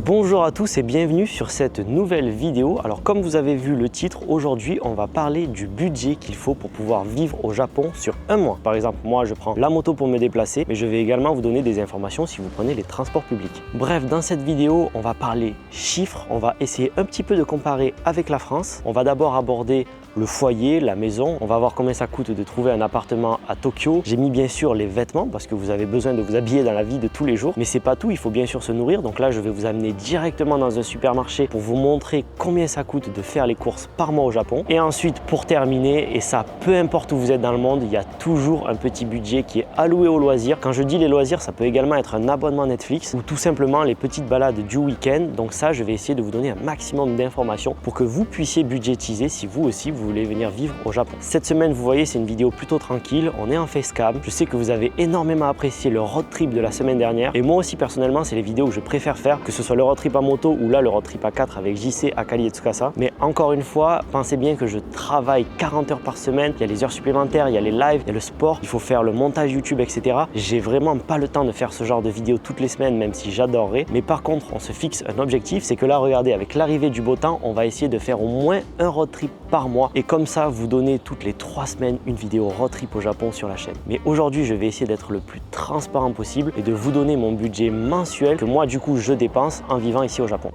Bonjour à tous et bienvenue sur cette nouvelle vidéo. Alors comme vous avez vu le titre, aujourd'hui on va parler du budget qu'il faut pour pouvoir vivre au Japon sur un mois. Par exemple, moi je prends la moto pour me déplacer, mais je vais également vous donner des informations si vous prenez les transports publics. Bref, dans cette vidéo, on va parler chiffres, on va essayer un petit peu de comparer avec la France. On va d'abord aborder le foyer, la maison, on va voir combien ça coûte de trouver un appartement à Tokyo. J'ai mis bien sûr les vêtements parce que vous avez besoin de vous habiller dans la vie de tous les jours, mais c'est pas tout, il faut bien sûr se nourrir. Donc là, je vais vous amener directement dans un supermarché pour vous montrer combien ça coûte de faire les courses par mois au Japon. Et ensuite, pour terminer, et ça peu importe où vous êtes dans le monde, il y a toujours un petit budget qui est alloué aux loisirs. Quand je dis les loisirs, ça peut également être un abonnement Netflix ou tout simplement les petites balades du week-end. Donc ça, je vais essayer de vous donner un maximum d'informations pour que vous puissiez budgétiser si vous aussi vous voulez venir vivre au Japon. Cette semaine, vous voyez, c'est une vidéo plutôt tranquille. On est en facecam. Je sais que vous avez énormément apprécié le road trip de la semaine dernière. Et moi aussi, personnellement, c'est les vidéos que je préfère faire, que ce soit le road trip à moto ou là, le road trip à 4 avec JC, Akali et Tsukasa. Mais encore une fois, pensez bien que je travaille 40 heures par semaine. Il y a les heures supplémentaires, il y a les lives, il y a le sport. Il faut faire le montage YouTube, etc. J'ai vraiment pas le temps de faire ce genre de vidéos toutes les semaines, même si j'adorerais. Mais par contre, on se fixe un objectif. C'est que là, regardez, avec l'arrivée du beau temps, on va essayer de faire au moins un road trip par mois. Et comme ça, vous donnez toutes les 3 semaines une vidéo road trip au Japon sur la chaîne. Mais aujourd'hui, je vais essayer d'être le plus transparent possible et de vous donner mon budget mensuel que moi, du coup, je dépense en vivant ici au Japon.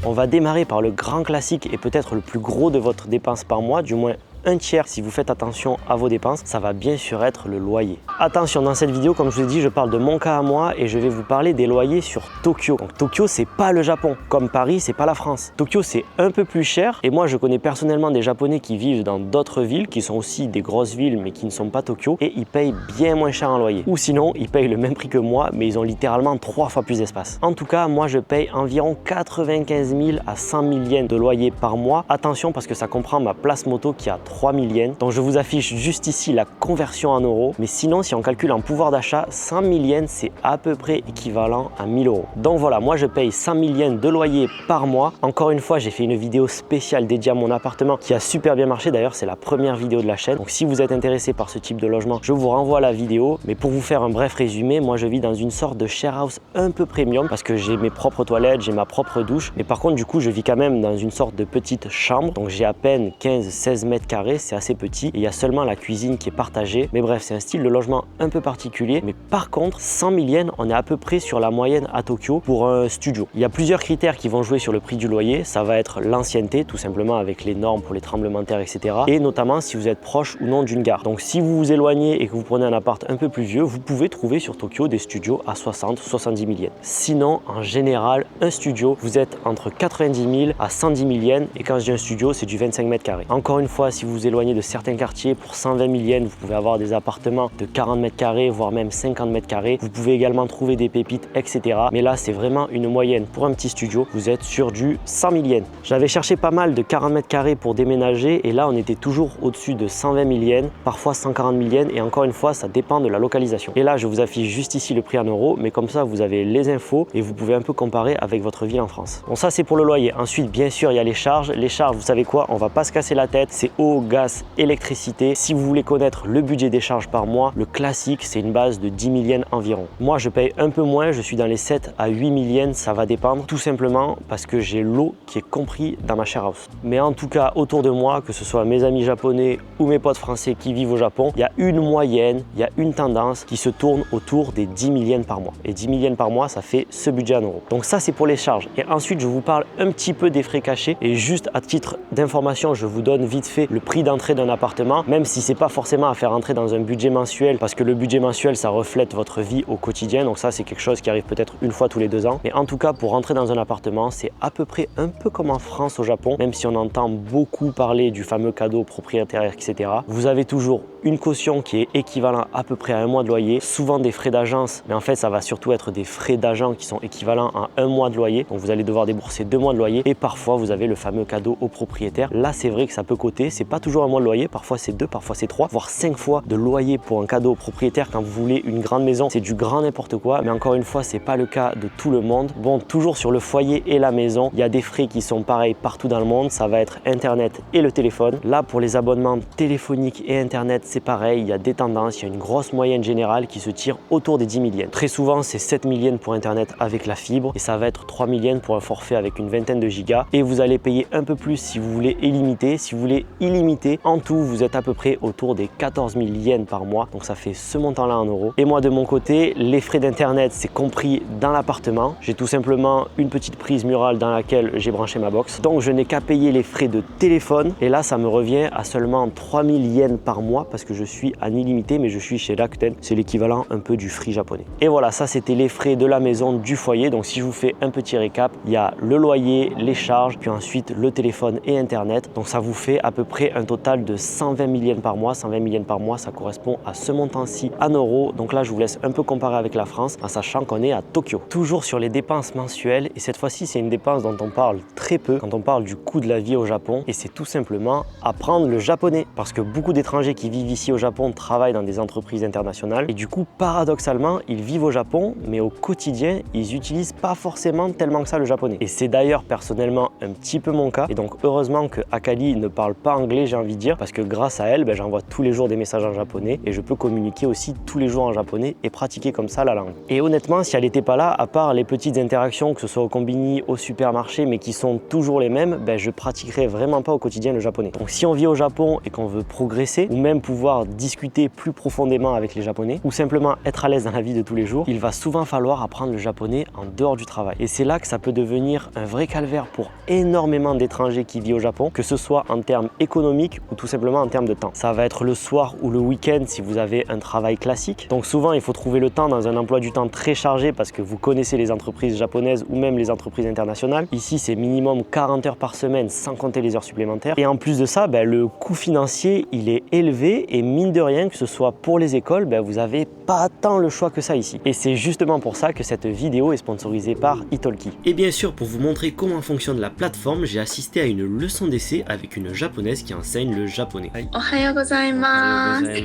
On va démarrer par le grand classique et peut-être le plus gros de votre dépense par mois, du moins un tiers si vous faites attention à vos dépenses, ça va bien sûr être le loyer. Attention, dans cette vidéo, comme je vous ai dit, je parle de mon cas à moi et je vais vous parler des loyers sur Tokyo. Donc Tokyo, c'est pas le Japon, comme Paris, c'est pas la France. Tokyo, c'est un peu plus cher et moi, je connais personnellement des Japonais qui vivent dans d'autres villes, qui sont aussi des grosses villes mais qui ne sont pas Tokyo et ils payent bien moins cher en loyer. Ou sinon, ils payent le même prix que moi mais ils ont littéralement 3 fois plus d'espace. En tout cas, moi, je paye environ 95 000 à 100 000 yens de loyer par mois. Attention parce que ça comprend ma place moto qui a 3 000 yens. Donc je vous affiche juste ici la conversion en euros. Mais sinon, si on calcule en pouvoir d'achat, 100 000 yens, c'est à peu près équivalent à 1000 euros. Donc voilà, moi je paye 100 000 yens de loyer par mois. Encore une fois, j'ai fait une vidéo spéciale dédiée à mon appartement qui a super bien marché. D'ailleurs, c'est la première vidéo de la chaîne. Donc si vous êtes intéressé par ce type de logement, je vous renvoie à la vidéo. Mais pour vous faire un bref résumé, moi je vis dans une sorte de share house un peu premium parce que j'ai mes propres toilettes, j'ai ma propre douche. Mais par contre, du coup, je vis quand même dans une sorte de petite chambre. Donc j'ai à peine 15-16 mètres carrés. C'est assez petit et il y a seulement la cuisine qui est partagée. Mais bref, c'est un style de logement un peu particulier. Mais par contre, 100 000 yens, on est à peu près sur la moyenne à Tokyo pour un studio. Il y a plusieurs critères qui vont jouer sur le prix du loyer. Ça va être l'ancienneté, tout simplement avec les normes pour les tremblements de terre, etc. Et notamment si vous êtes proche ou non d'une gare. Donc si vous vous éloignez et que vous prenez un appart un peu plus vieux, vous pouvez trouver sur Tokyo des studios à 60-70 000 yens. Sinon, en général, un studio, vous êtes entre 90 000 à 110 000 yens. Et quand je dis un studio, c'est du 25 mètres carrés. Encore une fois, si vous vous éloignez de certains quartiers, pour 120 000 yens, vous pouvez avoir des appartements de 40 mètres carrés, voire même 50 mètres carrés. Vous pouvez également trouver des pépites, etc. Mais là, c'est vraiment une moyenne. Pour un petit studio, vous êtes sur du 100 000 yens. J'avais cherché pas mal de 40 mètres carrés pour déménager et là, on était toujours au-dessus de 120 000 yens, parfois 140 000 yens et encore une fois, ça dépend de la localisation. Et là, je vous affiche juste ici le prix en euros, mais comme ça, vous avez les infos et vous pouvez un peu comparer avec votre ville en France. Bon, ça, c'est pour le loyer. Ensuite, bien sûr, il y a les charges. Les charges, vous savez quoi? On va pas se casser la tête. C'est eau, gaz, électricité. Si vous voulez connaître le budget des charges par mois, le classique, c'est une base de 10 000 yens environ. Moi, je paye un peu moins. Je suis dans les 7 à 8 000 yens. Ça va dépendre tout simplement parce que j'ai l'eau qui est compris dans ma share house. Mais en tout cas, autour de moi, que ce soit mes amis japonais ou mes potes français qui vivent au Japon, il y a une moyenne, il y a une tendance qui se tourne autour des 10 000 yens par mois. Et 10 000 yens par mois, ça fait ce budget en euros. Donc ça, c'est pour les charges. Et ensuite, je vous parle un petit peu des frais cachés. Et juste à titre d'information, je vous donne vite fait le prix d'entrée d'un appartement, même si c'est pas forcément à faire entrer dans un budget mensuel, parce que le budget mensuel, ça reflète votre vie au quotidien. Donc ça, c'est quelque chose qui arrive peut-être une fois tous les 2 ans. Mais en tout cas, pour rentrer dans un appartement, c'est à peu près un peu comme en France, au Japon, même si on entend beaucoup parler du fameux cadeau propriétaire, etc. Vous avez toujours une caution qui est équivalent à peu près à un mois de loyer, souvent des frais d'agence, mais en fait, ça va surtout être des frais d'agent qui sont équivalents à un mois de loyer. Donc vous allez devoir débourser 2 mois de loyer et parfois vous avez le fameux cadeau au propriétaire. Là, c'est vrai que ça peut coûter, c'est pas pas toujours un mois de loyer, parfois c'est 2, parfois c'est 3, voire 5 fois de loyer pour un cadeau au propriétaire quand vous voulez une grande maison. C'est du grand n'importe quoi, mais encore une fois, c'est pas le cas de tout le monde. Bon, toujours sur le foyer et la maison, il y a des frais qui sont pareils partout dans le monde. Ça va être Internet et le téléphone. Là, pour les abonnements téléphoniques et Internet, c'est pareil. Il y a des tendances, il y a une grosse moyenne générale qui se tire autour des 10 000 yens. Très souvent, c'est 7 000 yens pour Internet avec la fibre et ça va être 3 000 yens pour un forfait avec une vingtaine de gigas. Et vous allez payer un peu plus si vous voulez illimité. Si vous voulez illimité, en tout, vous êtes à peu près autour des 14 000 yens par mois. Donc ça fait ce montant-là en euros. Et moi, de mon côté, les frais d'Internet, c'est compris dans l'appartement. J'ai tout simplement une petite prise murale dans laquelle j'ai branché ma box. Donc je n'ai qu'à payer les frais de téléphone. Et là, ça me revient à seulement 3 000 yens par mois parce que je suis en illimité, mais je suis chez Rakuten. C'est l'équivalent un peu du Free japonais. Et voilà, ça c'était les frais de la maison, du foyer. Donc si je vous fais un petit récap, il y a le loyer, les charges, puis ensuite le téléphone et Internet. Donc ça vous fait à peu près un total de 120 000 yens par mois. 120 000 yens par mois, ça correspond à ce montant-ci en euros. Donc là, je vous laisse un peu comparer avec la France en sachant qu'on est à Tokyo. Toujours sur les dépenses mensuelles, et cette fois-ci, c'est une dépense dont on parle très peu quand on parle du coût de la vie au Japon, et c'est tout simplement apprendre le japonais. Parce que beaucoup d'étrangers qui vivent ici au Japon travaillent dans des entreprises internationales, et du coup, paradoxalement, ils vivent au Japon, mais au quotidien, ils n'utilisent pas forcément tellement que ça le japonais. Et c'est d'ailleurs personnellement un petit peu mon cas, et donc heureusement que Akali ne parle pas anglais, j'ai envie de dire, parce que grâce à elle, j'envoie tous les jours des messages en japonais, et je peux communiquer aussi tous les jours en japonais et pratiquer comme ça la langue. Et honnêtement, si elle n'était pas là, à part les petites interactions, que ce soit au combini, au supermarché, mais qui sont toujours les mêmes, je pratiquerai vraiment pas au quotidien le japonais. Donc si on vit au Japon et qu'on veut progresser, ou même pouvoir discuter plus profondément avec les japonais, ou simplement être à l'aise dans la vie de tous les jours, il va souvent falloir apprendre le japonais en dehors du travail. Et c'est là que ça peut devenir un vrai calvaire pour énormément d'étrangers qui vivent au Japon, que ce soit en termes économiques ou tout simplement en termes de temps. Ça va être le soir ou le week-end si vous avez un travail classique. Donc souvent, il faut trouver le temps dans un emploi du temps très chargé parce que vous connaissez les entreprises japonaises ou même les entreprises internationales. Ici, c'est minimum 40 heures par semaine sans compter les heures supplémentaires. Et en plus de ça, le coût financier, il est élevé et mine de rien, que ce soit pour les écoles, vous n'avez pas tant le choix que ça ici. Et c'est justement pour ça que cette vidéo est sponsorisée par Italki. Et bien sûr, pour vous montrer comment fonctionne la plateforme, j'ai assisté à une leçon d'essai avec une japonaise qui enseigne le japonais. Ohayou gozaimasu.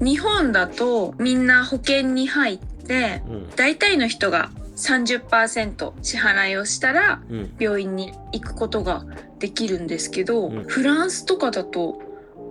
日本だとみんな保険に入って、大体の人が 30% 支払いをしたら病院に行くことができるんですけど、フランスとかだと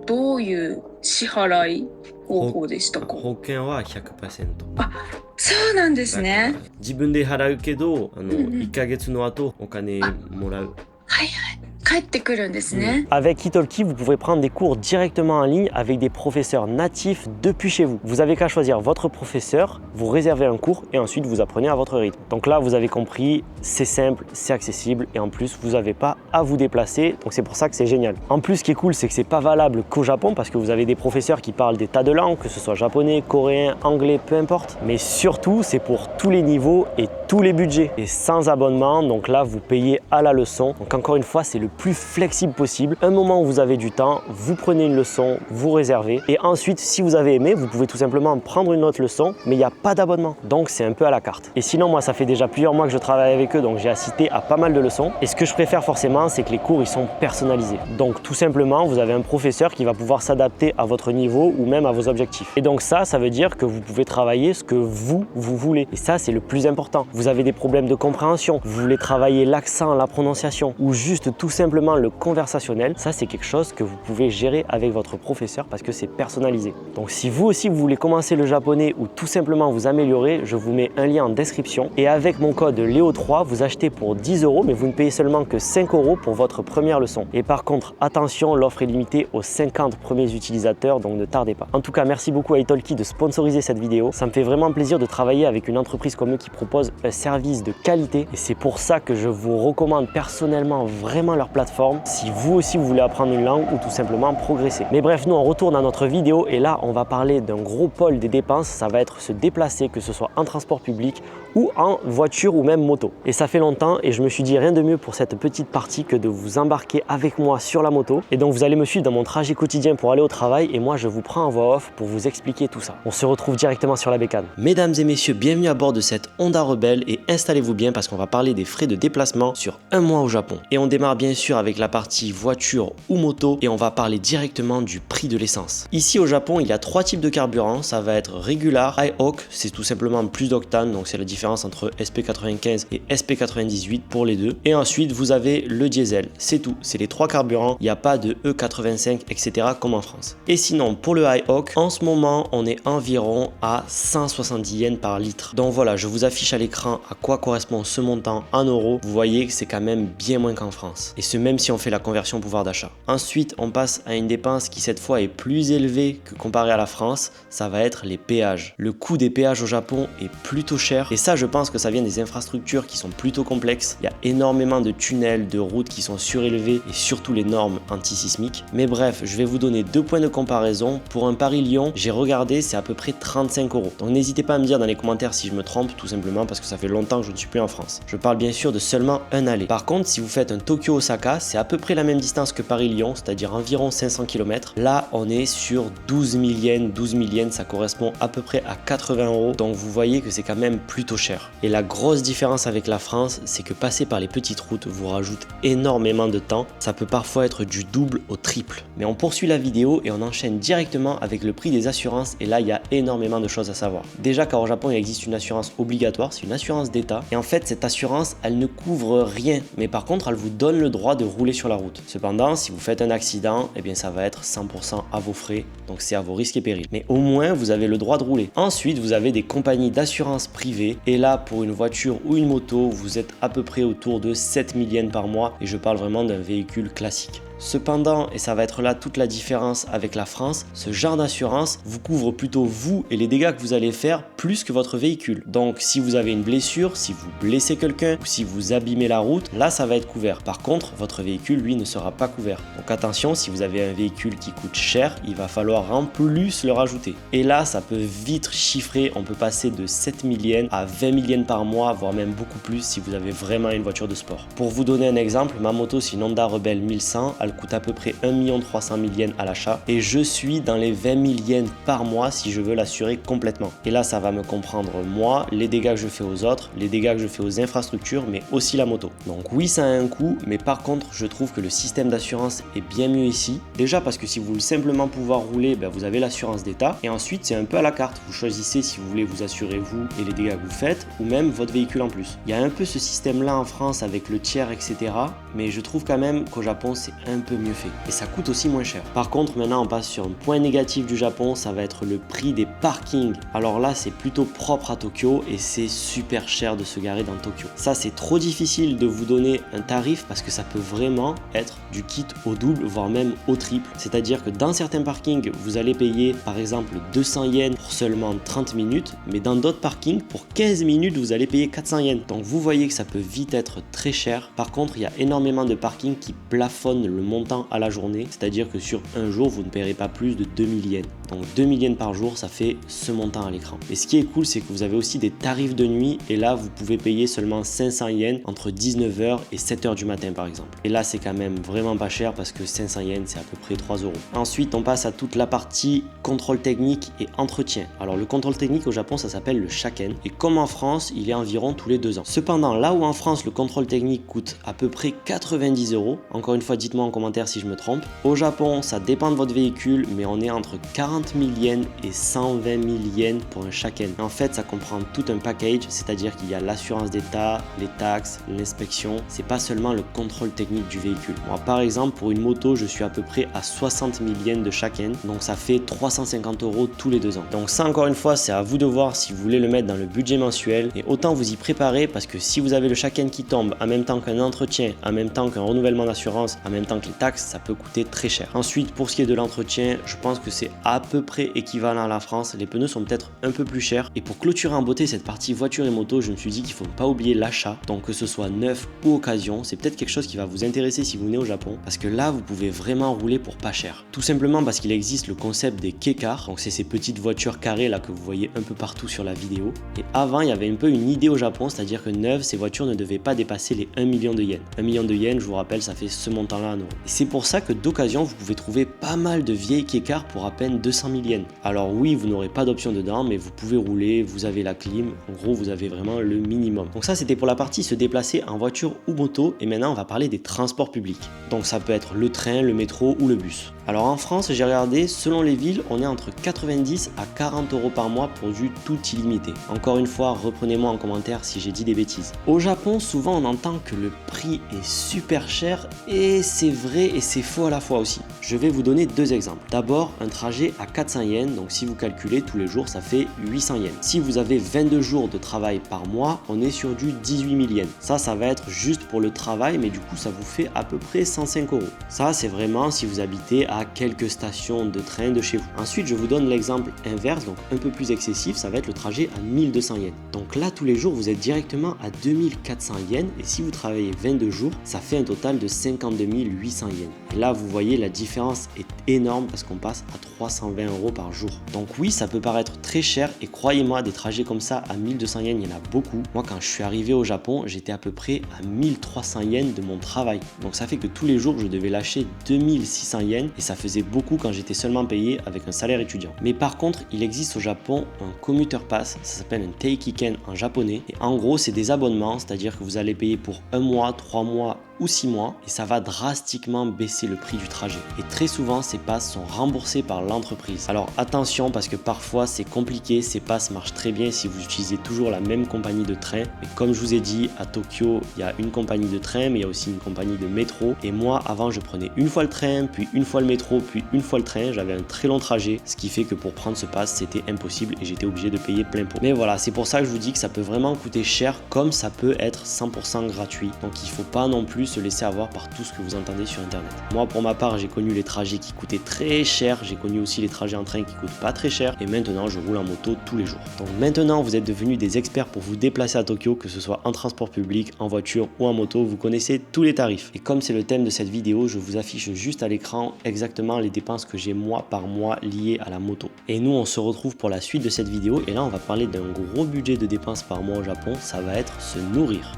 どういう支払い方法でしたか？保険は 100%。あ、そうなんですね。自分で払うけど、1ヶ月の後お金もらう。はいはい。帰ってくるんですね。Avec Italki, vous pouvez prendre des cours directement en ligne avec des professeurs natifs depuis chez vous. Vous avez qu'à choisir votre professeur, vous réservez un cours et ensuite vous apprenez à votre rythme. Donc là, vous avez compris, c'est simple, c'est accessible et en plus, vous n'avez pas à vous déplacer. Donc c'est pour ça que c'est génial. En plus, ce qui est cool, c'est que c'est pas valable qu'au Japon parce que vous avez des professeurs qui parlent des tas de langues, que ce soit japonais, coréen, anglais, peu importe. Mais surtout, c'est pour tous les niveaux et tous les budgets. Et sans abonnement, donc là, vous payez à la leçon. Donc encore une fois, c'est le plus flexible possible. Un moment où vous avez du temps, vous prenez une leçon, vous réservez et ensuite si vous avez aimé, vous pouvez tout simplement prendre une autre leçon, mais il n'y a pas d'abonnement. Donc c'est un peu à la carte. Et sinon moi ça fait déjà plusieurs mois que je travaille avec eux, donc j'ai assisté à pas mal de leçons et ce que je préfère forcément c'est que les cours ils sont personnalisés. Donc tout simplement vous avez un professeur qui va pouvoir s'adapter à votre niveau ou même à vos objectifs. Et donc ça veut dire que vous pouvez travailler ce que vous voulez. Et ça c'est le plus important. Vous avez des problèmes de compréhension, vous voulez travailler l'accent, la prononciation ou juste tout simplement le conversationnel, ça c'est quelque chose que vous pouvez gérer avec votre professeur parce que c'est personnalisé. Donc si vous aussi vous voulez commencer le japonais ou tout simplement vous améliorer, je vous mets un lien en description et avec mon code Léo3, vous achetez pour 10 €, mais vous ne payez seulement que 5 € pour votre première leçon. Et par contre, attention, l'offre est limitée aux 50 premiers utilisateurs, donc ne tardez pas. En tout cas, merci beaucoup à Italki de sponsoriser cette vidéo. Ça me fait vraiment plaisir de travailler avec une entreprise comme eux qui propose un service de qualité et c'est pour ça que je vous recommande personnellement vraiment leur plateforme si vous aussi vous voulez apprendre une langue ou tout simplement progresser. Mais bref, nous on retourne à notre vidéo et là on va parler d'un gros pôle des dépenses, ça va être se déplacer, que ce soit en transport public ou en voiture ou même moto. Et ça fait longtemps et je me suis dit rien de mieux pour cette petite partie que de vous embarquer avec moi sur la moto. Et donc vous allez me suivre dans mon trajet quotidien pour aller au travail et moi je vous prends en voix off pour vous expliquer tout ça. On se retrouve directement sur la bécane. Mesdames et messieurs, bienvenue à bord de cette Honda Rebelle et installez-vous bien parce qu'on va parler des frais de déplacement sur un mois au Japon. Et on démarre bien sûr sûr avec la partie voiture ou moto et on va parler directement du prix de l'essence. Ici au Japon, il y a 3 types de carburant, ça va être Regular, High-Oc, c'est tout simplement plus d'octane, donc c'est la différence entre SP95 et SP98 pour les deux. Et ensuite vous avez le diesel, c'est tout, c'est les 3 carburants, il n'y a pas de E85 etc comme en France. Et sinon pour le High-Oc, en ce moment on est environ à 170 yens par litre. Donc voilà, je vous affiche à l'écran à quoi correspond ce montant en euros. Vous voyez que c'est quand même bien moins qu'en France. Et ce même si on fait la conversion pouvoir d'achat. Ensuite, on passe à une dépense qui cette fois est plus élevée que comparée à la France. Ça va être les péages. Le coût des péages au Japon est plutôt cher. Et ça, je pense que ça vient des infrastructures qui sont plutôt complexes. Il y a énormément de tunnels, de routes qui sont surélevées et surtout les normes antisismiques. Mais bref, je vais vous donner 2 points de comparaison. Pour un Paris-Lyon, j'ai regardé, c'est à peu près 35 €. Donc n'hésitez pas à me dire dans les commentaires si je me trompe, tout simplement parce que ça fait longtemps que je ne suis plus en France. Je parle bien sûr de seulement un aller. Par contre, si vous faites un Tokyo-Osaka, c'est à peu près la même distance que Paris-Lyon, c'est-à-dire environ 500 km. Là, on est sur 12 000 yens. 12 000 yens, ça correspond à peu près à 80 €. Donc vous voyez que c'est quand même plutôt cher. Et la grosse différence avec la France, c'est que passer par les petites routes vous rajoute énormément de temps. Ça peut parfois être du double au triple. Mais on poursuit la vidéo et on enchaîne directement avec le prix des assurances. Et là, il y a énormément de choses à savoir. Déjà, car au Japon, il existe une assurance obligatoire, c'est une assurance d'État. Et en fait, cette assurance, elle ne couvre rien. Mais par contre, elle vous donne le droit de rouler sur la route. Cependant, si vous faites un accident, eh bien, ça va être 100% à vos frais. Donc, c'est à vos risques et périls. Mais au moins, vous avez le droit de rouler. Ensuite, vous avez des compagnies d'assurance privées. Et là, pour une voiture ou une moto, vous êtes à peu près autour de 7 000 yens par mois. Et je parle vraiment d'un véhicule classique. Cependant, et ça va être là toute la différence avec la France, ce genre d'assurance vous couvre plutôt vous et les dégâts que vous allez faire plus que votre véhicule. Donc si vous avez une blessure, si vous blessez quelqu'un ou si vous abîmez la route, là ça va être couvert. Par contre, votre véhicule lui ne sera pas couvert. Donc attention, si vous avez un véhicule qui coûte cher, il va falloir en plus le rajouter. Et là ça peut vite chiffrer, on peut passer de 7 000 yens à 20 000 yens par mois, voire même beaucoup plus si vous avez vraiment une voiture de sport. Pour vous donner un exemple, ma moto c'est une Honda Rebel 1100, elle coûte à peu près 1 300 000 yens à l'achat et je suis dans les 20 000 yens par mois si je veux l'assurer complètement. Et là ça va me comprendre moi, les dégâts que je fais aux autres, les dégâts que je fais aux infrastructures, mais aussi la moto. Donc oui, ça a un coût, mais par contre je trouve que le système d'assurance est bien mieux ici. Déjà parce que si vous voulez simplement pouvoir rouler, vous avez l'assurance d'État et ensuite c'est un peu à la carte. Vous choisissez si vous voulez vous assurer vous et les dégâts que vous faites ou même votre véhicule en plus. Il y a un peu ce système là en France avec le tiers etc. Mais je trouve quand même qu'au Japon c'est un peu mieux fait et ça coûte aussi moins cher. Par contre maintenant on passe sur un point négatif du Japon, ça va être le prix des parkings. Alors là c'est plutôt propre à Tokyo et c'est super cher de se garer dans Tokyo. Ça c'est trop difficile de vous donner un tarif parce que ça peut vraiment être du kit au double voire même au triple. C'est-à-dire que dans certains parkings vous allez payer par exemple 200 yens pour seulement 30 minutes mais dans d'autres parkings pour 15 minutes vous allez payer 400 yens. Donc vous voyez que ça peut vite être très cher. Par contre il y a énormément de parkings qui plafonnent le montant à la journée, c'est-à-dire que sur un jour vous ne paierez pas plus de 2000 yens. Donc 2000 yens par jour ça fait ce montant à l'écran. Et ce qui est cool c'est que vous avez aussi des tarifs de nuit et là vous pouvez payer seulement 500 yens entre 19h et 7h du matin par exemple. Et là c'est quand même vraiment pas cher parce que 500 yens c'est à peu près 3 €. Ensuite on passe à toute la partie contrôle technique et entretien. Alors le contrôle technique au Japon ça s'appelle le shaken et comme en France il est environ tous les 2 ans. Cependant là où en France le contrôle technique coûte à peu près 90 €, encore une fois dites-moi en commentaire si je me trompe, au Japon ça dépend de votre véhicule mais on est entre 40 000 yens et 120 000 yens pour un shaken. En fait ça comprend tout un package, c'est-à-dire qu'il y a l'assurance d'État, les taxes, l'inspection, c'est pas seulement le contrôle technique du véhicule. Moi par exemple pour une moto je suis à peu près à 60 000 yens de shaken, donc ça fait 350 € tous les 2 ans. Donc ça encore une fois c'est à vous de voir si vous voulez le mettre dans le budget mensuel et autant vous y préparer parce que si vous avez le shaken qui tombe en même temps qu'un entretien, en même temps qu'un renouvellement d'assurance, en même temps que les taxes, ça peut coûter très cher. Ensuite pour ce qui est de l'entretien, je pense que c'est à peu près équivalent à la France, les pneus sont peut-être un peu plus chers et pour clôturer en beauté cette partie voiture et moto, je me suis dit qu'il faut pas oublier l'achat, donc que ce soit neuf ou occasion, c'est peut-être quelque chose qui va vous intéresser si vous venez au Japon parce que là vous pouvez vraiment rouler pour pas cher. Tout simplement parce qu'il existe le concept des kei-cars, donc c'est ces petites voitures carrées là que vous voyez un peu partout sur la vidéo et avant il y avait un peu une idée au Japon, c'est-à-dire que neuves ces voitures ne devaient pas dépasser les 1 million de yens. 1 million de de yens, je vous rappelle, ça fait ce montant-là en euros. Et c'est pour ça que d'occasion, vous pouvez trouver pas mal de vieilles Kei-Car pour à peine 200 000 yens. Alors oui, vous n'aurez pas d'option dedans, mais vous pouvez rouler, vous avez la clim, en gros, vous avez vraiment le minimum. Donc ça, c'était pour la partie se déplacer en voiture ou moto, et maintenant, on va parler des transports publics. Donc ça peut être le train, le métro ou le bus. Alors en France, j'ai regardé, selon les villes, on est entre 90 à 40 euros par mois pour du tout illimité. Encore une fois, reprenez-moi en commentaire si j'ai dit des bêtises. Au Japon, souvent on entend que le prix est super cher et c'est vrai et c'est faux à la fois aussi. Je vais vous donner deux exemples. D'abord, un trajet à 400 yens, donc si vous calculez tous les jours, ça fait 800 yens. Si vous avez 22 jours de travail par mois, on est sur du 18 000 yens. Ça va être juste pour le travail, mais du coup, ça vous fait à peu près 105 euros. Ça, c'est vraiment si vous habitez à quelques stations de train de chez vous. Ensuite, je vous donne l'exemple inverse, donc un peu plus excessif, ça va être le trajet à 1200 yens. Donc là, tous les jours, vous êtes directement à 2400 yens et si vous travaillez 22 jours, ça fait un total de 52 800 yens. Et là, vous voyez, la différence est énorme parce qu'on passe à 320 euros par jour. Donc oui, ça peut paraître très cher et croyez-moi, des trajets comme ça à 1200 yens, il y en a beaucoup. Moi, quand je suis arrivé au Japon, j'étais à peu près à 1300 yens de mon travail. Donc ça fait que tous les jours, je devais lâcher 2600 yens et ça faisait beaucoup quand j'étais seulement payé avec un salaire étudiant. Mais par contre, il existe au Japon un commuter pass, ça s'appelle un Teikiken en japonais. Et en gros, c'est des abonnements, c'est-à-dire que vous allez payer pour 1 mois, 3 mois ou 6 mois et ça va drastiquement baisser le prix du trajet. Et très souvent, ces passes sont remboursés par l'entreprise. Alors attention parce que parfois c'est compliqué, ces passes marchent très bien si vous utilisez toujours la même compagnie de train. Mais comme je vous ai dit, à Tokyo, il y a une compagnie de train, mais il y a aussi une compagnie de métro. Et moi, avant, je prenais une fois le train, puis une fois le métro, puis une fois le train. J'avais un très long trajet, ce qui fait que pour prendre ce pass, c'était impossible et j'étais obligé de payer plein pot. Mais voilà, c'est pour ça que je vous dis que ça peut vraiment coûter cher comme ça peut être 100% gratuit. Donc il ne faut pas non plus se laisser avoir par tout ce que vous entendez sur internet. Moi pour ma part j'ai connu les trajets qui coûtaient très cher, j'ai connu aussi les trajets en train qui coûtent pas très cher et maintenant je roule en moto tous les jours. Donc maintenant vous êtes devenus des experts pour vous déplacer à Tokyo, que ce soit en transport public, en voiture ou en moto, vous connaissez tous les tarifs. Et comme c'est le thème de cette vidéo, je vous affiche juste à l'écran exactement les dépenses que j'ai moi par mois liées à la moto. Et nous on se retrouve pour la suite de cette vidéo et là on va parler d'un gros budget de dépenses par mois au Japon, ça va être se nourrir.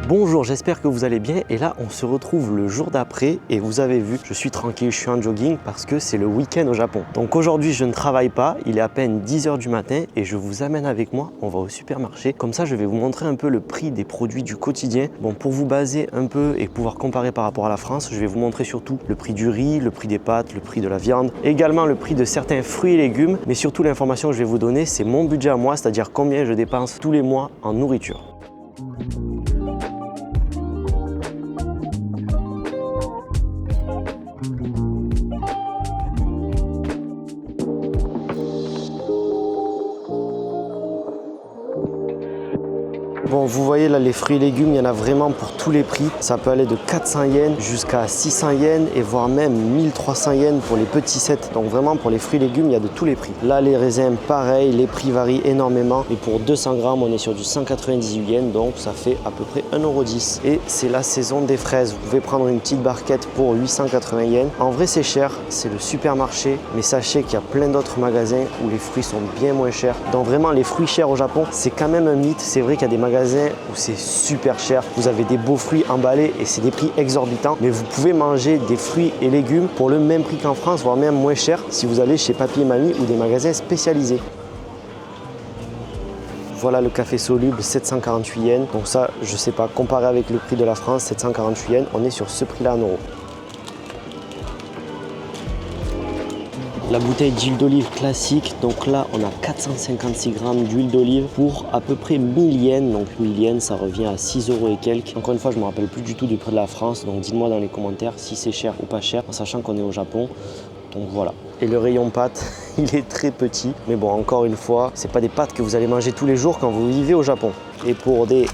Bonjour, j'espère que vous allez bien et là on se retrouve le jour d'après et vous avez vu, je suis tranquille, je suis en jogging parce que c'est le week-end au Japon. Donc aujourd'hui je ne travaille pas, il est à peine 10 h du matin et je vous amène avec moi, on va au supermarché. Comme ça je vais vous montrer un peu le prix des produits du quotidien. Bon, pour vous baser un peu et pouvoir comparer par rapport à la France, je vais vous montrer surtout le prix du riz, le prix des pâtes, le prix de la viande, également le prix de certains fruits et légumes, mais surtout l'information que je vais vous donner c'est mon budget à moi, c'est-à-dire combien je dépense tous les mois en nourriture. Bon, vous voyez là les fruits et légumes, il y en a vraiment pour tous les prix. Ça peut aller de 400 yens jusqu'à 600 yens et voire même 1300 yens pour les petits sets. Donc vraiment pour les fruits et légumes, il y a de tous les prix. Là les raisins, pareil, les prix varient énormément. Et pour 200 grammes, on est sur du 198 yens, donc ça fait à peu près 1,10 €. Et c'est la saison des fraises. Vous pouvez prendre une petite barquette pour 880 yens. En vrai c'est cher, c'est le supermarché, mais sachez qu'il y a plein d'autres magasins où les fruits sont bien moins chers. Donc vraiment les fruits chers au Japon, c'est quand même un mythe. C'est vrai qu'il y a des magasins où c'est super cher, vous avez des beaux fruits emballés et c'est des prix exorbitants, mais vous pouvez manger des fruits et légumes pour le même prix qu'en France, voire même moins cher si vous allez chez Papy et Mamie ou des magasins spécialisés. Voilà le café soluble, 748 yens, donc ça je sais pas, comparé avec le prix de la France, 748 yens, on est sur ce prix là en euros. La bouteille d'huile d'olive classique, donc là on a 456 grammes d'huile d'olive pour à peu près 1000 yens, donc 1000 yens ça revient à 6 € et quelques. Encore une fois je ne me rappelle plus du tout du prix de la France, donc dites-moi dans les commentaires si c'est cher ou pas cher, en sachant qu'on est au Japon. Donc voilà. Et le rayon pâtes, il est très petit, mais bon encore une fois, c'est pas des pâtes que vous allez manger tous les jours quand vous vivez au Japon. Et pour des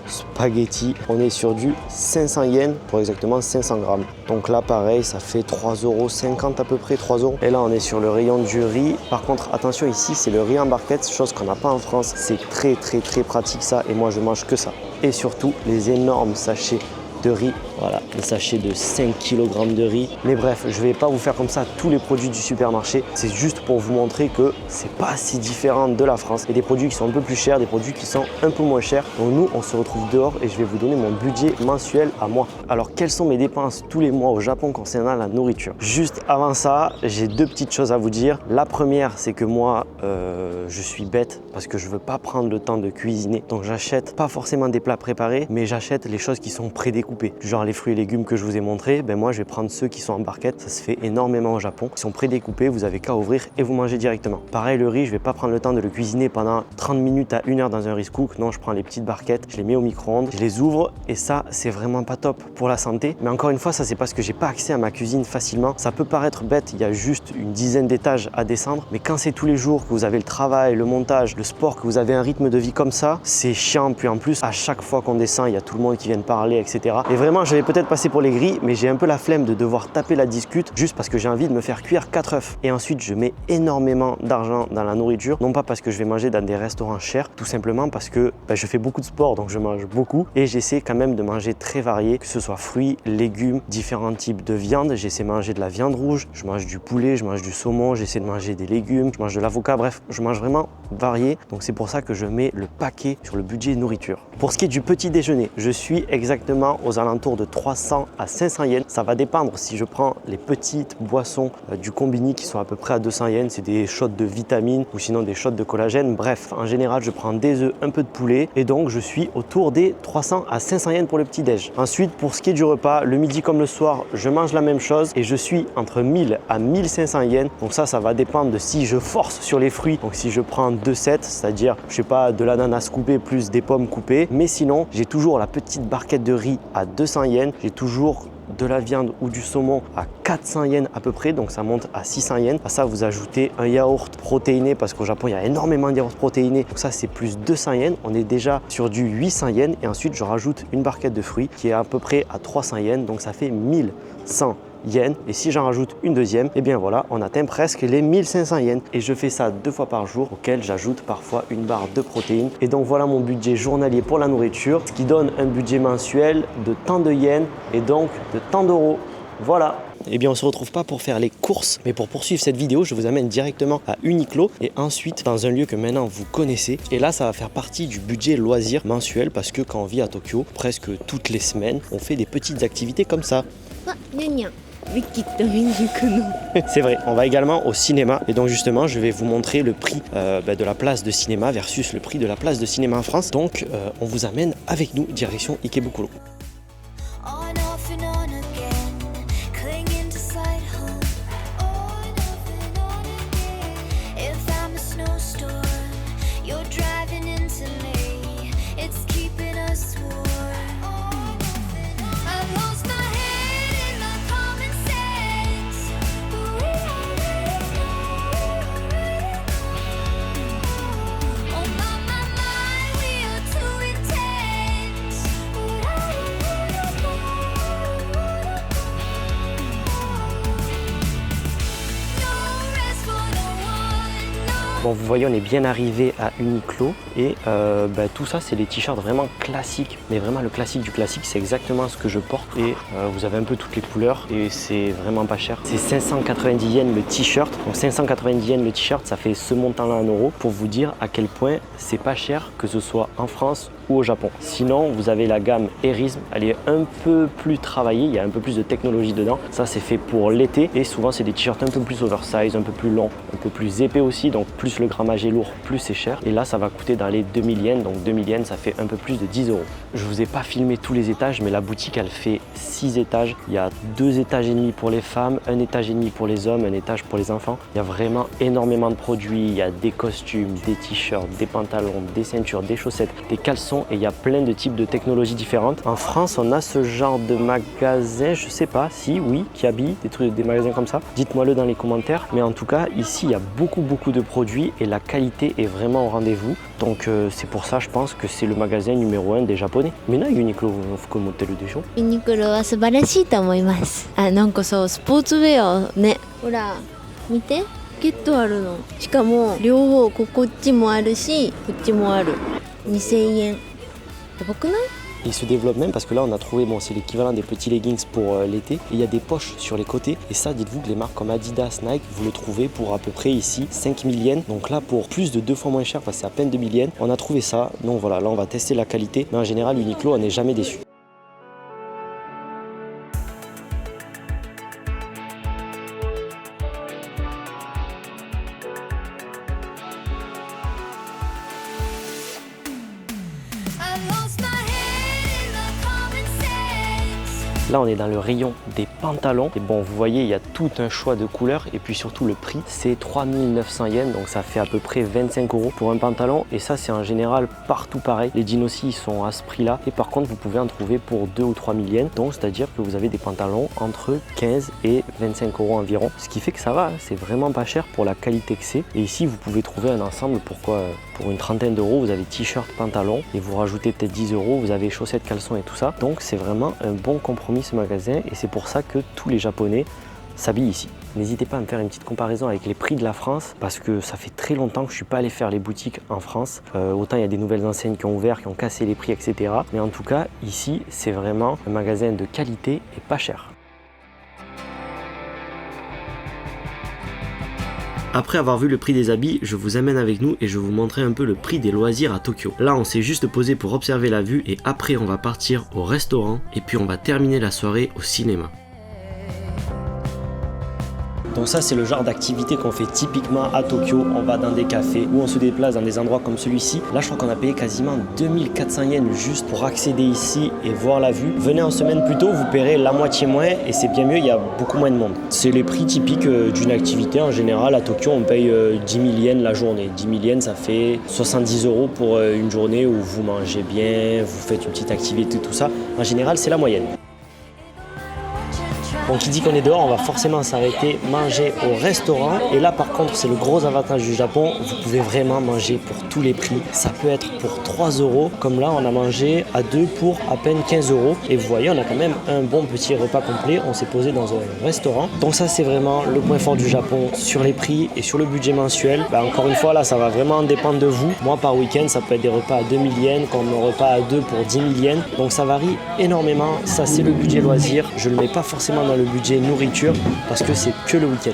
spaghettis, on est sur du 500 yens pour exactement 500 grammes. Donc là pareil, ça fait 3,50 € à peu près, 3 €. Et là on est sur le rayon du riz. Par contre attention, ici c'est le riz en barquette, chose qu'on n'a pas en France. C'est très pratique ça et moi je mange que ça. Et surtout les énormes sachets de riz Voilà, le sachet de 5 kg de riz. Mais bref, je vais pas vous faire comme ça tous les produits du supermarché. C'est juste pour vous montrer que c'est pas si différent de la France. Il y a des produits qui sont un peu plus chers, des produits qui sont un peu moins chers. Donc nous, on se retrouve dehors et je vais vous donner mon budget mensuel à moi. Alors, quelles sont mes dépenses tous les mois au Japon concernant la nourriture? Juste avant ça, j'ai deux petites choses à vous dire. La première, c'est que moi, je suis bête parce que je veux pas prendre le temps de cuisiner. Donc j'achète pas forcément des plats préparés, mais j'achète les choses qui sont prédécoupées. Genre les fruits et légumes que je vous ai montrés, ben moi je vais prendre ceux qui sont en barquette. Ça se fait énormément au Japon. Ils sont prédécoupés, vous avez qu'à ouvrir et vous mangez directement. Pareil, le riz, je vais pas prendre le temps de le cuisiner pendant 30 minutes à 1 heure dans un rice cook. Non, je prends les petites barquettes, je les mets au micro-ondes, je les ouvre et ça, c'est vraiment pas top pour la santé. Mais encore une fois, ça c'est parce que j'ai pas accès à ma cuisine facilement. Ça peut paraître bête, il y a juste une dizaine d'étages à descendre, mais quand c'est tous les jours que vous avez le travail, le montage, le sport, que vous avez un rythme de vie comme ça, c'est chiant. Puis en plus, à chaque fois qu'on descend, il y a tout le monde qui vient parler, etc. Et vraiment, je vais peut-être passer pour les gris, mais j'ai un peu la flemme de devoir taper la discute juste parce que j'ai envie de me faire cuire 4 œufs. Et ensuite, je mets énormément d'argent dans la nourriture, non pas parce que je vais manger dans des restaurants chers, tout simplement parce que je fais beaucoup de sport, donc je mange beaucoup et j'essaie quand même de manger très varié, que ce soit fruits, légumes, différents types de viande. J'essaie de manger de la viande rouge, je mange du poulet, je mange du saumon, j'essaie de manger des légumes, je mange de l'avocat, bref, je mange vraiment varié. Donc c'est pour ça que je mets le paquet sur le budget nourriture. Pour ce qui est du petit déjeuner, je suis exactement aux alentours de 300 à 500 yens. Ça va dépendre si je prends les petites boissons du combini qui sont à peu près à 200 yens, c'est des shots de vitamines ou sinon des shots de collagène. Bref, en général, je prends des œufs, un peu de poulet et donc je suis autour des 300 à 500 yens pour le petit déj. Ensuite, pour ce qui est du repas, le midi comme le soir, je mange la même chose et je suis entre 1000 à 1500 yens. Donc ça va dépendre de si je force sur les fruits. Donc si je prends 2 sets, c'est-à-dire, je sais pas, de l'ananas coupé plus des pommes coupées. Mais sinon, j'ai toujours la petite barquette de riz à 200 yens. J'ai toujours de la viande ou du saumon à 400 yens à peu près, donc ça monte à 600 yens. À ça, vous ajoutez un yaourt protéiné parce qu'au Japon, il y a énormément de yaourts protéinés. Donc ça, c'est plus 200 yens. On est déjà sur du 800 yens. Et ensuite, je rajoute une barquette de fruits qui est à peu près à 300 yens. Donc ça fait 1100 yens. Et si j'en rajoute une deuxième, et bien voilà, on atteint presque les 1500 yens. Et je fais ça 2 fois par jour, auquel j'ajoute parfois une barre de protéines. Et donc voilà mon budget journalier pour la nourriture, ce qui donne un budget mensuel de tant de yens et donc de tant d'euros. Voilà. Eh bien, on ne se retrouve pas pour faire les courses, mais pour poursuivre cette vidéo, je vous amène directement à Uniqlo et ensuite dans un lieu que maintenant vous connaissez. Et là, ça va faire partie du budget loisir mensuel parce que quand on vit à Tokyo, presque toutes les semaines, on fait des petites activités comme ça. C'est vrai, on va également au cinéma et donc justement je vais vous montrer le prix de la place de cinéma versus le prix de la place de cinéma en France. Donc on vous amène avec nous direction Ikebukuro. Bon, vous voyez, on est bien arrivé à Uniqlo et tout ça, c'est des t-shirts vraiment classiques, mais vraiment le classique du classique, c'est exactement ce que je porte et vous avez un peu toutes les couleurs et c'est vraiment pas cher. C'est 590 yens le t-shirt, donc 590 yens le t-shirt, ça fait ce montant-là en euros pour vous dire à quel point c'est pas cher, que ce soit en France ou au Japon. Sinon, vous avez la gamme Erism, elle est un peu plus travaillée, il y a un peu plus de technologie dedans. Ça, c'est fait pour l'été et souvent, c'est des t-shirts un peu plus oversize, un peu plus longs, un peu plus épais aussi, donc plus le grammage est lourd, plus c'est cher. Et là, ça va coûter dans les 2000 yens, donc 2000 yens, ça fait un peu plus de 10 euros. Je vous ai pas filmé tous les étages, mais la boutique, elle fait 6 étages. Il y a 2 étages et demi pour les femmes, 1 étage et demi pour les hommes, 1 étage pour les enfants. Il y a vraiment énormément de produits, il y a des costumes, des t-shirts, des pantalons, des ceintures, des chaussettes, des caleçons et il y a plein de types de technologies différentes. En France, on a ce genre de magasin, je sais pas si, oui, qui habille des magasins comme ça. Dites-moi-le dans les commentaires. Mais en tout cas, ici, il y a beaucoup de produits et la qualité est vraiment au rendez-vous. Donc c'est pour ça, je pense que c'est le magasin numéro 1 des Japonais. Mais là, Uniqlo の服持ってるでしょ? Uniqlo は素晴らしいと思います。なんかさ、スポーツウェアね。ほら、見て。ポケットあるの。しかも両方こっちもあるし、こっちもある。2000円。やばくない？ il se développe même parce que là on a trouvé, bon c'est l'équivalent des petits leggings pour l'été, et il y a des poches sur les côtés, et ça dites-vous que les marques comme Adidas, Nike, vous le trouvez pour à peu près ici 5000 yens, donc là pour plus de 2 fois moins cher, parce que c'est à peine 2000 yens, on a trouvé ça, donc voilà, là on va tester la qualité, mais en général Uniqlo on n'est jamais déçu. Là, on est dans le rayon des pantalons. Et bon, vous voyez, il y a tout un choix de couleurs. Et puis surtout, le prix, c'est 3900 yens. Donc, ça fait à peu près 25 € pour un pantalon. Et ça, c'est en général partout pareil. Les jeans aussi, ils sont à ce prix-là. Et par contre, vous pouvez en trouver pour 2 ou 3000 yens. Donc, c'est-à-dire que vous avez des pantalons entre 15 et 25 € environ. Ce qui fait que ça va, c'est vraiment pas cher pour la qualité que c'est. Et ici, vous pouvez trouver un ensemble. Pourquoi pour une trentaine d'euros, vous avez t-shirt, pantalon. Et vous rajoutez peut-être 10 €. Vous avez chaussettes, caleçons et tout ça. Donc, c'est vraiment un bon compromis ce magasin, et c'est pour ça que tous les Japonais s'habillent ici. N'hésitez pas à me faire une petite comparaison avec les prix de la France, parce que ça fait très longtemps que je ne suis pas allé faire les boutiques en France. Autant il y a des nouvelles enseignes qui ont ouvert, qui ont cassé les prix, etc. Mais en tout cas, ici, c'est vraiment un magasin de qualité et pas cher. Après avoir vu le prix des habits, je vous amène avec nous et je vais vous montrer un peu le prix des loisirs à Tokyo. Là, on s'est juste posé pour observer la vue et après on va partir au restaurant et puis on va terminer la soirée au cinéma. Donc ça, c'est le genre d'activité qu'on fait typiquement à Tokyo. On va dans des cafés ou on se déplace dans des endroits comme celui-ci. Là, je crois qu'on a payé quasiment 2400 yens juste pour accéder ici et voir la vue. Venez en semaine plus tôt, vous paierez la moitié moins et c'est bien mieux, il y a beaucoup moins de monde. C'est les prix typiques d'une activité. En général, à Tokyo, on paye 10 000 yens la journée. 10 000 yens, ça fait 70 € pour une journée où vous mangez bien, vous faites une petite activité, tout ça. En général, c'est la moyenne. Donc qui dit qu'on est dehors, on va forcément s'arrêter, manger au restaurant. Et là par contre, c'est le gros avantage du Japon, vous pouvez vraiment manger pour tous les prix. Ça peut être pour 3 €, comme là on a mangé à 2 pour à peine 15 €. Et vous voyez, on a quand même un bon petit repas complet, on s'est posé dans un restaurant. Donc ça c'est vraiment le point fort du Japon sur les prix et sur le budget mensuel. Encore une fois là, ça va vraiment dépendre de vous. Moi par week-end, ça peut être des repas à 2000 yens, comme un repas à 2 pour 10 000 yens. Donc ça varie énormément, ça c'est le budget loisir. Je ne le mets pas forcément dans le budget nourriture parce que c'est que le week-end.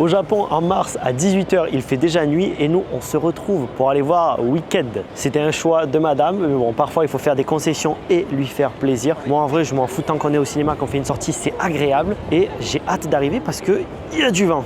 Au Japon, en mars, à 18 h, il fait déjà nuit et nous, on se retrouve pour aller voir Wicked. C'était un choix de madame, mais bon, parfois il faut faire des concessions et lui faire plaisir. Moi, en vrai, je m'en fous tant qu'on est au cinéma, qu'on fait une sortie, c'est agréable et j'ai hâte d'arriver parce qu'il y a du vent.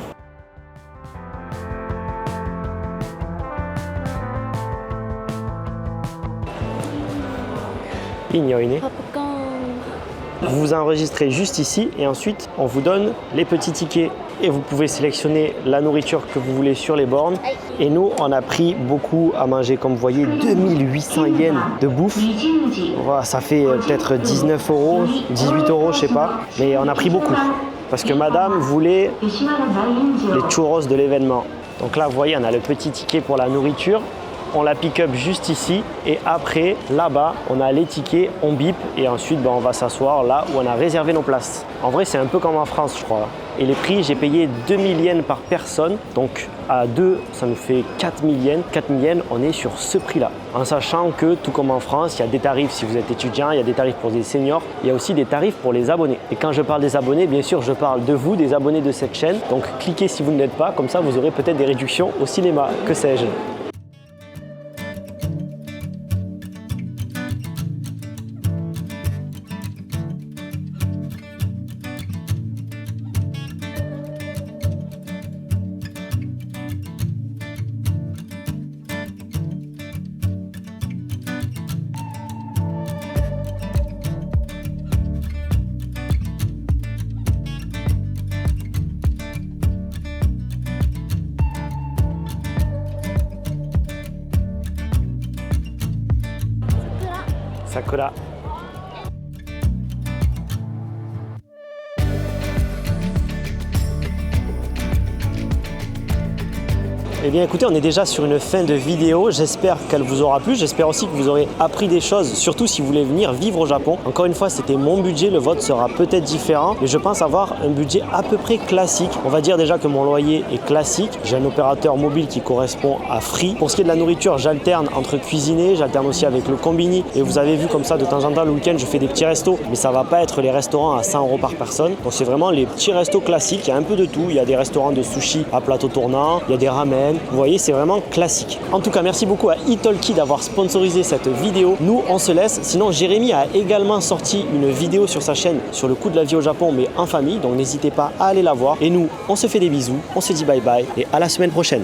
Vous vous enregistrez juste ici et ensuite on vous donne les petits tickets et vous pouvez sélectionner la nourriture que vous voulez sur les bornes. Et nous, on a pris beaucoup à manger, comme vous voyez, 2800 yens de bouffe. Voilà, ça fait peut-être 19 €, 18 €, je sais pas, mais on a pris beaucoup parce que madame voulait les churros de l'événement. Donc là, vous voyez, on a le petit ticket pour la nourriture. On la pick up juste ici et après là-bas on a les tickets, on bip et ensuite on va s'asseoir là où on a réservé nos places. En vrai c'est un peu comme en France je crois. Et les prix, j'ai payé 2000 yens par personne, donc à 2 ça nous fait 4000 yens. 4000 yens, on est sur ce prix là. En sachant que tout comme en France, il y a des tarifs si vous êtes étudiant, il y a des tarifs pour des seniors, il y a aussi des tarifs pour les abonnés. Et quand je parle des abonnés, bien sûr je parle de vous, des abonnés de cette chaîne. Donc cliquez si vous ne l'êtes pas, comme ça vous aurez peut-être des réductions au cinéma, que sais-je. Sakura. Eh bien écoutez, on est déjà sur une fin de vidéo, j'espère qu'elle vous aura plu, j'espère aussi que vous aurez appris des choses, surtout si vous voulez venir vivre au Japon. Encore une fois, c'était mon budget, le vôtre sera peut-être différent, mais je pense avoir un budget à peu près classique. On va dire déjà que mon loyer est classique, j'ai un opérateur mobile qui correspond à Free. Pour ce qui est de la nourriture, j'alterne entre cuisiner, j'alterne aussi avec le combini, et vous avez vu comme ça de temps en temps le week-end je fais des petits restos, mais ça va pas être les restaurants à 100 € par personne. Donc c'est vraiment les petits restos classiques, il y a un peu de tout, il y a des restaurants de sushi à plateau tournant, il y a des ramen. Vous voyez, c'est vraiment classique. En tout cas, merci beaucoup à Italki d'avoir sponsorisé cette vidéo. Nous, on se laisse. Sinon, Jérémy a également sorti une vidéo sur sa chaîne sur le coût de la vie au Japon, mais en famille. Donc, n'hésitez pas à aller la voir. Et nous, on se fait des bisous. On se dit bye bye et à la semaine prochaine.